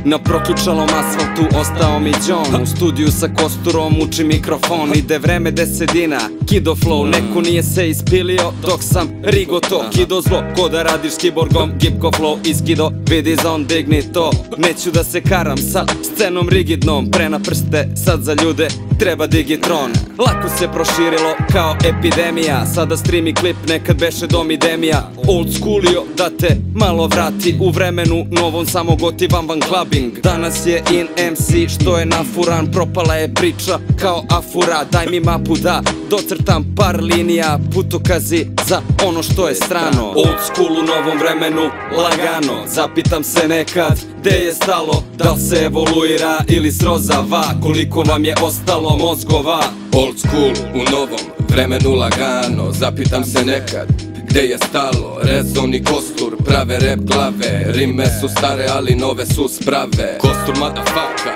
Na proključalom asfaltu ostao mi John. U studiju sa kosturom uči mikrofon. Ide vreme desedina, kido flow. Neko nije se ispilio dok sam rigo to. Kido zlo, ko da radiš s kiborgom. Gipko flow iskido, vidi zon, digni to. Neću da se karam sa scenom rigidnom. Pre na prste, sad za ljude treba digitron. Lako se proširilo kao epidemija. Sada stream i klip, nekad beše dom i demija. Old schoolio da te malo vrati u vremenu novom, samo gotivam van clubbing. Danas je in MC što je nafuran. Propala je priča kao afura. Daj mi mapu da docrtam par linija, putokazi za ono što je strano. Old school u novom vremenu, lagano. Zapitam se nekad gde je stalo, da li se evoluira ili srozava, koliko vam je ostalo mozgova. Old school u novom vremenu, lagano. Zapitam se nekad gde je stalo, rezon i kostur prave rap glave. Rime su stare ali nove su sprave. Kostur motherfucker,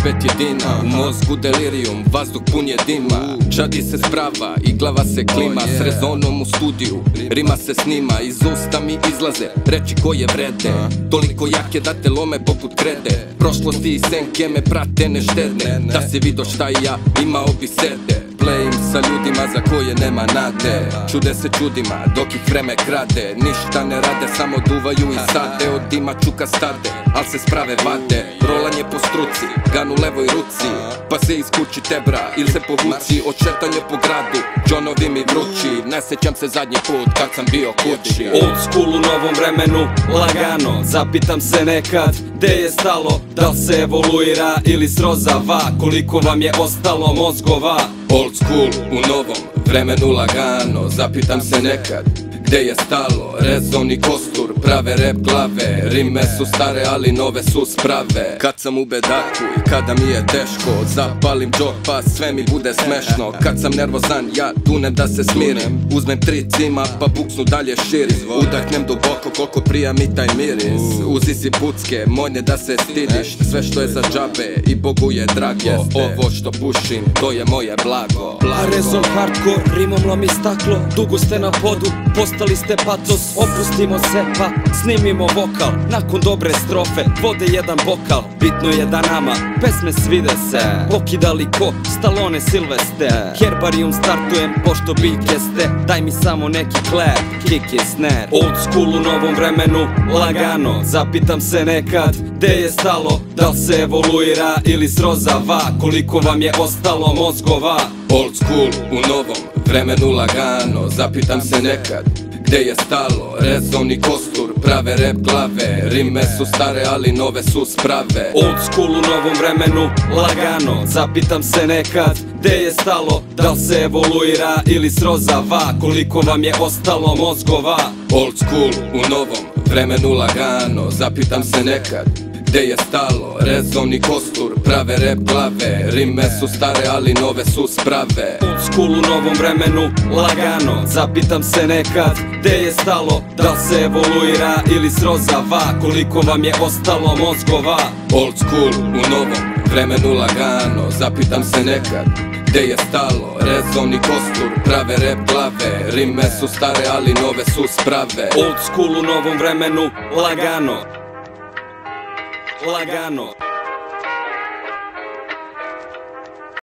25 jedina. U mozgu delirium, vazduh pun je dima. Čadi se sprava i glava se klima. S rezonom u studiju, rima se snima. Iz usta mi izlaze reči koje vrede, toliko jake da te lome poput krede. Prošlosti i senke me prate, ne štedne. Da si vidio šta i ja, imao bi sede. Playim sa ljudima za koje nema nade. Čude se čudima dok ih vreme krade. Ništa ne rade, samo duvaju i sade. Od dima čuka stade, al se sprave vade. Rolanje po struci, gan u levoj ruci. Pa se iz kući tebra ili se povuci. Odšetanje po gradu, Johnovi mi vrući. Ne sećam se zadnji put kad sam bio kući. Old school u novom vremenu, lagano. Zapitam se nekad gde je stalo, da li se evoluira ili srozava, koliko vam je ostalo mozgova. Old school u novom vremenu, lagano. Zapitam se nekad gde je stalo, rezon i kostur prave rap glave. Rime su stare ali nove su sprave. Kad sam u bedaku i kada mi je teško, zapalim džok pa sve mi bude smešno. Kad sam nervozan ja tunem da se smirim. Uzmem 3 cima pa buksnu dalje širim. Udahnem duboko koliko prija mi taj miris. Uzi si bucke, mojne da se stidiš. Sve što je za džabe i Bogu je drago. Ovo što pušim, to je moje blago. A rezon hardcore, rimom lomi staklo. Dugo ste na podu, postali ste patos. Opustimo se pa snimimo vokal. Nakon dobre strofe vode jedan bokal. Bitno je da nama pesme svide se. Pokidali ko Stallone Silvestre. Herbarium startujem pošto biljke ste. Daj mi samo neki clap, kick i snare. Old school u novom vremenu, lagano. Zapitam se nekad gde je stalo, da li se evoluira ili srozava, koliko vam je ostalo mozgova. Old school u novom vremenu, lagano. Zapitam se nekad gde je stalo, rezon i kostur prave rap glave. Rime su stare ali nove su sprave. Old school u novom vremenu, lagano. Zapitam se nekad gde je stalo, da li se evoluira ili srozava, koliko vam je ostalo mozgova. Old school u novom vremenu, lagano. Zapitam se nekad gde je stalo, rezon i kostur prave rap glave. Rime su stare ali nove su sprave. Old school u novom vremenu, lagano. Zapitam se nekad gde je stalo, da li se evoluira ili srozava, koliko vam je ostalo mozgova. Old school u novom vremenu, lagano. Zapitam se nekad gde je stalo, rezon i kostur prave rap glave. Rime su stare ali nove su sprave. Old school u novom vremenu, lagano. Lagano.